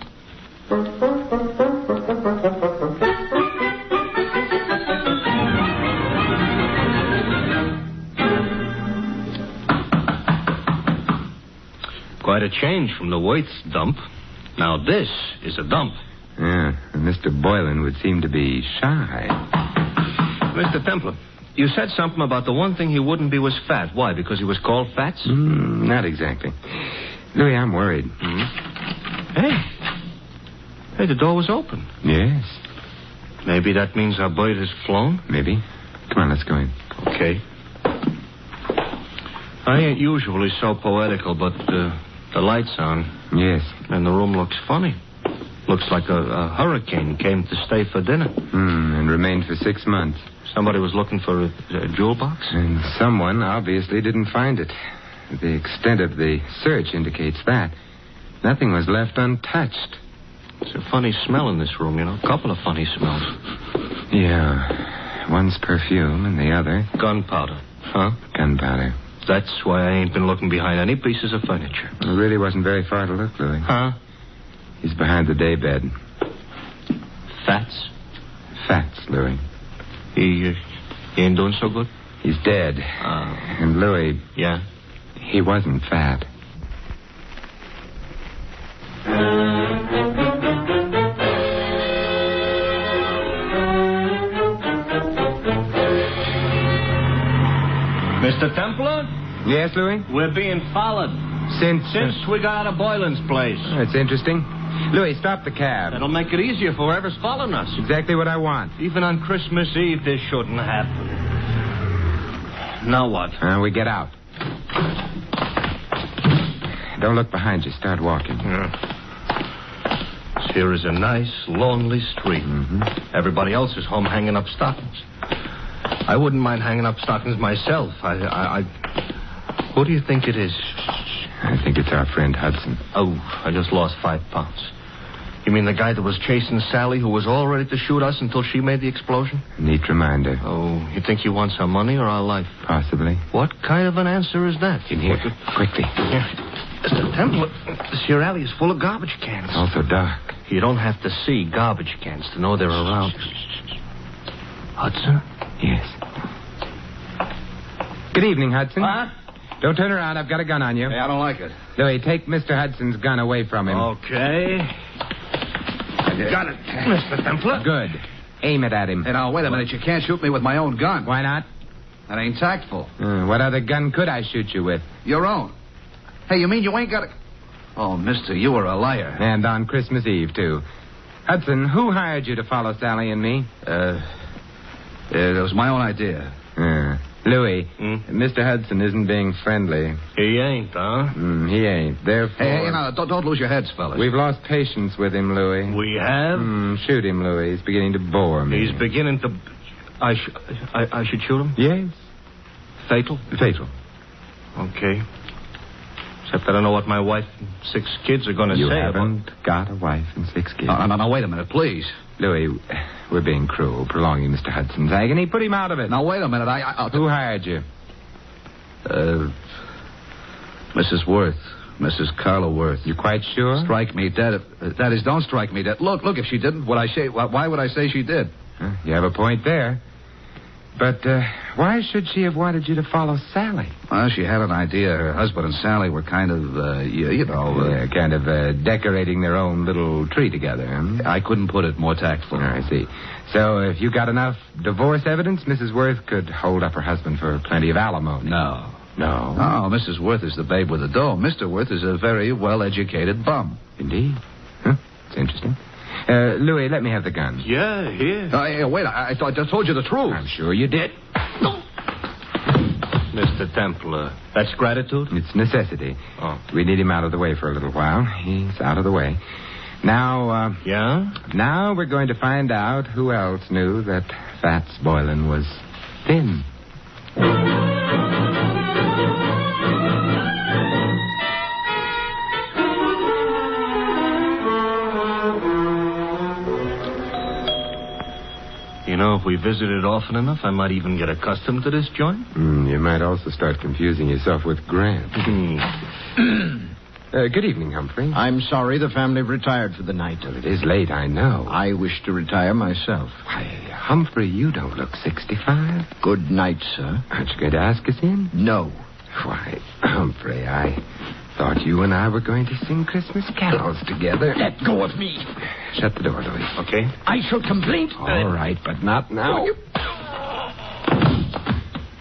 Quite a change from the Waits dump. Now this is a dump. Yeah, and Mr. Boylan would seem to be shy. Mr. Templar, you said something about the one thing he wouldn't be was fat. Why, because he was called Fats? Not exactly. Louis, I'm worried. Hey, the door was open. Yes. Maybe that means our bird has flown? Maybe. Come on, let's go in. Okay. I ain't usually so poetical, but the light's on. Yes. And the room looks funny. Looks like a hurricane came to stay for dinner. And remained for 6 months. Somebody was looking for a jewel box? And someone obviously didn't find it. The extent of the search indicates that. Nothing was left untouched. It's a funny smell in this room, you know. A couple of funny smells. Yeah. One's perfume and the other... Gunpowder. Huh? Gunpowder. That's why I ain't been looking behind any pieces of furniture. It really wasn't very far to look, Louis. Huh? He's behind the daybed. Fats? Fats, Louis. He ain't doing so good? He's dead. And Louis... Yeah? He wasn't fat. Mr. Templar? Yes, Louis? We're being followed. Since we got out of Boylan's place. That's interesting. Louis, stop the cab. That'll make it easier for whoever's following us. Exactly what I want. Even on Christmas Eve, this shouldn't happen. Now what? We get out. Don't look behind you. Start walking. Here is a nice, lonely street. Everybody else is home hanging up stockings. I wouldn't mind hanging up stockings myself. Who do you think it is? I think it's our friend Hudson. Oh, I just lost 5 pounds. You mean the guy that was chasing Sally, who was all ready to shoot us until she made the explosion? Neat reminder. Oh, you think he wants our money or our life? Possibly. What kind of an answer is that? In here, quickly. Here. Mr. Temple, this here alley is full of garbage cans. It's also dark. You don't have to see garbage cans to know they're around. Hudson? Yes. Good evening, Hudson. What? Don't turn around. I've got a gun on you. Hey, I don't like it. Louis, take Mr. Hudson's gun away from him. Okay. I got it. Mr. Templar. Good. Aim it at him. Hey, now, wait a minute. You can't shoot me with my own gun. Why not? That ain't tactful. What other gun could I shoot you with? Your own. Hey, you mean you ain't got a... Oh, mister, you were a liar. And on Christmas Eve, too. Hudson, who hired you to follow Sally and me? It was my own idea. Louis, Mr. Hudson isn't being friendly. He ain't, huh? He ain't. Therefore... Hey, now, don't lose your heads, fellas. We've lost patience with him, Louis. We have? Shoot him, Louis. He's beginning to bore me. He's beginning to... I should shoot him? Yes. Fatal? Fatal. Okay. Except I don't know what my wife and 6 kids are going to say. You haven't got a wife and 6 kids. No, wait a minute, please. Louis, we're being cruel, prolonging Mr. Hudson's agony. Put him out of it. Now, wait a minute. Who hired you? Mrs. Worth. Mrs. Carla Worth. You quite sure? Strike me dead. That is, don't strike me dead. Look, if she didn't, why would I say she did? You have a point there. But why should she have wanted you to follow Sally? Well, she had an idea. Her husband and Sally were kind of, decorating their own little tree together. I couldn't put it more tactful. I see. So if you got enough divorce evidence, Mrs. Worth could hold up her husband for plenty of alimony. No. No? No, Mrs. Worth is the babe with the dough. Mr. Worth is a very well-educated bum. Indeed. Huh? It's interesting. Louis, let me have the gun. Yeah, here. Wait, I told you the truth. I'm sure you did. Mr. Templar, that's gratitude? It's necessity. Oh. We need him out of the way for a little while. He's out of the way. Now, Yeah? Now we're going to find out who else knew that Fats Boylan was thin. You know, if we visited often enough, I might even get accustomed to this joint. You might also start confusing yourself with Grant. Good evening, Humphrey. I'm sorry the family have retired for the night. Well, it is late, I know. I wish to retire myself. Why, Humphrey, you don't look 65. Good night, sir. Aren't you going to ask us in? No. Why, Humphrey, I thought you and I were going to sing Christmas carols together. Let go of me. Shut the door, Louis. Okay. I shall complain. All right, but not now.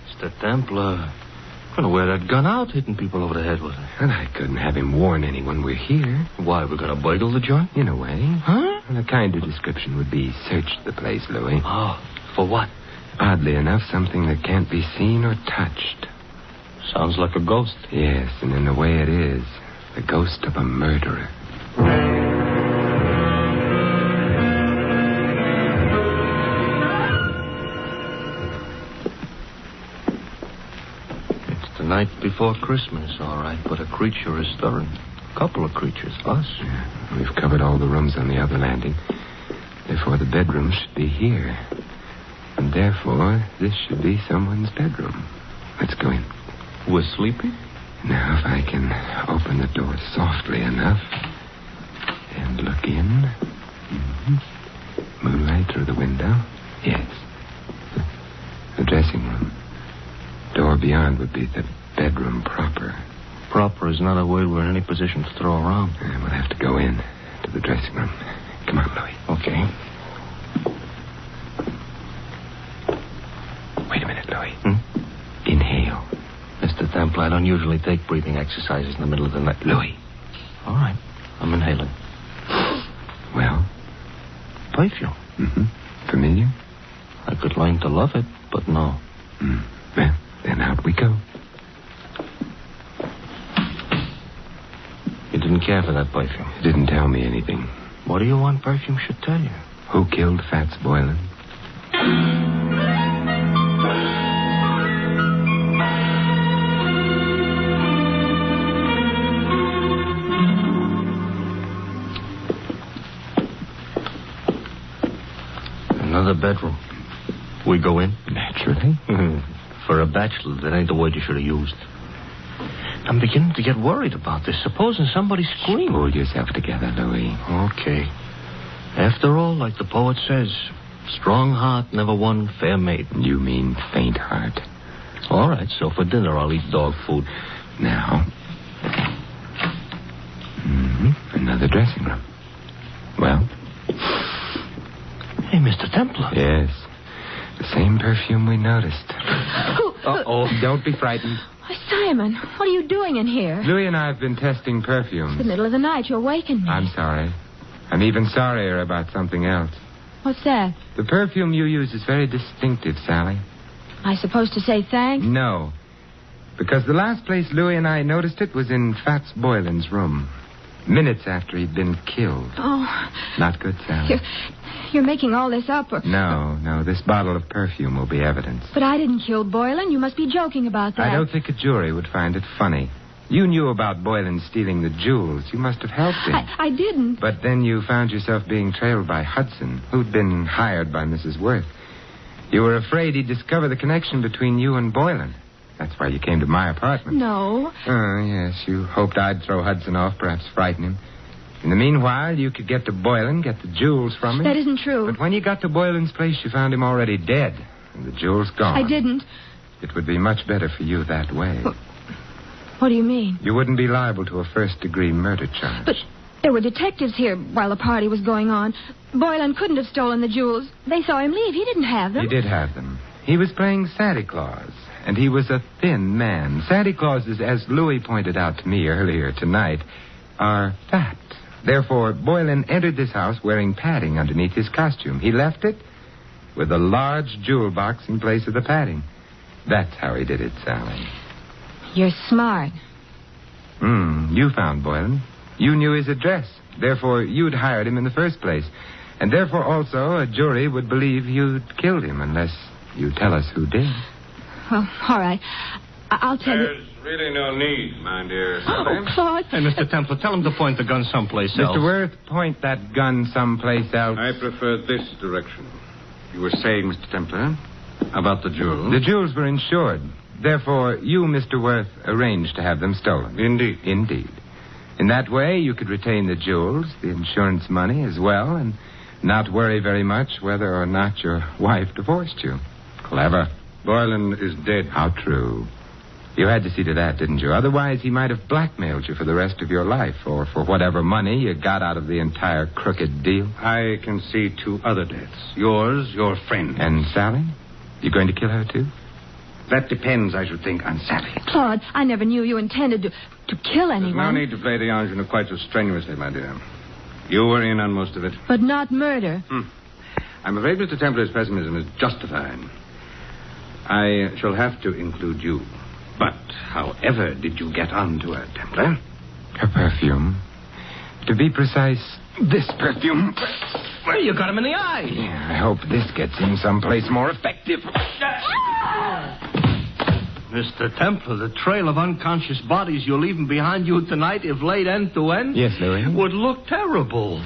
Mr. Templar, I'm going to wear that gun out, hitting people over the head with it. And I couldn't have him warn anyone we're here. Why, we're going to burgle the joint? In a way. Huh? And a kinder description would be search the place, Louis. Oh, for what? Oddly enough, something that can't be seen or touched. Sounds like a ghost. Yes, and in a way it is. The ghost of a murderer. It's the night before Christmas, all right, but a creature is stirring. A couple of creatures, us. Yeah, we've covered all the rooms on the other landing. Therefore, the bedroom should be here. And therefore, this should be someone's bedroom. Let's go in. We're sleeping? Now, if I can open the door softly enough and look in. Moonlight through the window. Yes. The dressing room. Door beyond would be the bedroom proper. Proper is not a word we're in any position to throw around. We'll have to go in to the dressing room. Come on, Louis. Okay. Wait a minute, Louis. Inhale. Mr. Templar, I don't usually take breathing exercises in the middle of the night. Louis. All right. I'm inhaling. Well? Perfume. Familiar? I could learn to love it, but no. Well, then out we go. You didn't care for that perfume. It didn't tell me anything. What do you want perfume should tell you? Who killed Fats Boylan? Another bedroom. We go in? Naturally. For a bachelor, that ain't the word you should have used. I'm beginning to get worried about this. Supposing somebody screamed. Pull yourself together, Louis. Okay. After all, like the poet says, strong heart never won fair maiden. You mean faint heart. All right, so for dinner I'll eat dog food. Now. Another dressing room. Well? Hey, Mr. Templar. Yes. The same perfume we noticed. Uh-oh. Don't be frightened. Simon, what are you doing in here? Louis and I have been testing perfumes. It's the middle of the night. You awakened me. I'm sorry. I'm even sorrier about something else. What's that? The perfume you use is very distinctive, Sally. I supposed to say thanks? No. Because the last place Louis and I noticed it was in Fats Boylan's room. Minutes after he'd been killed. Oh. Not good, Sally. You're making all this up, or... No. This bottle of perfume will be evidence. But I didn't kill Boylan. You must be joking about that. I don't think a jury would find it funny. You knew about Boylan stealing the jewels. You must have helped him. I didn't. But then you found yourself being trailed by Hudson, who'd been hired by Mrs. Worth. You were afraid he'd discover the connection between you and Boylan. That's why you came to my apartment. No. Oh, yes. You hoped I'd throw Hudson off, perhaps frighten him. In the meanwhile, you could get to Boylan, get the jewels from him. That isn't true. But when you got to Boylan's place, you found him already dead, and the jewels gone. I didn't. It would be much better for you that way. What do you mean? You wouldn't be liable to a first-degree murder charge. But there were detectives here while the party was going on. Boylan couldn't have stolen the jewels. They saw him leave. He didn't have them. He did have them. He was playing Santa Claus, and he was a thin man. Santa Clauses, as Louis pointed out to me earlier tonight, are fat. Therefore, Boylan entered this house wearing padding underneath his costume. He left it with a large jewel box in place of the padding. That's how he did it, Sally. You're smart. You found Boylan. You knew his address. Therefore, you'd hired him in the first place. And therefore, also, a jury would believe you'd killed him unless you tell us who did. Well, all right. I'll tell you. There's really no need, my dear. Oh, Claude. Hey, Mr. Templar, tell him to point the gun someplace else. Mr. Worth, point that gun someplace else. I prefer this direction. You were saying, Mr. Templar, about the jewels? The jewels were insured. Therefore, you, Mr. Worth, arranged to have them stolen. Indeed. Indeed. In that way, you could retain the jewels, the insurance money as well, and not worry very much whether or not your wife divorced you. Clever. Boylan is dead. How true. You had to see to that, didn't you? Otherwise, he might have blackmailed you for the rest of your life, or for whatever money you got out of the entire crooked deal. I can see two other deaths. Yours, your friend. And Sally? You going to kill her, too? That depends, I should think, on Sally. Claude, I never knew you intended to kill anyone. There's no need to play the ingenue quite so strenuously, my dear. You were in on most of it. But not murder. I'm afraid Mr. Templar's pessimism is justified. I shall have to include you. But however did you get onto her, Templar? Her perfume. To be precise, this perfume. Well, you got him in the eye. Yeah, I hope this gets him someplace more effective. Mr. Templar, the trail of unconscious bodies you're leaving behind you tonight, if laid end to end... Yes, Louis? ...would look terrible.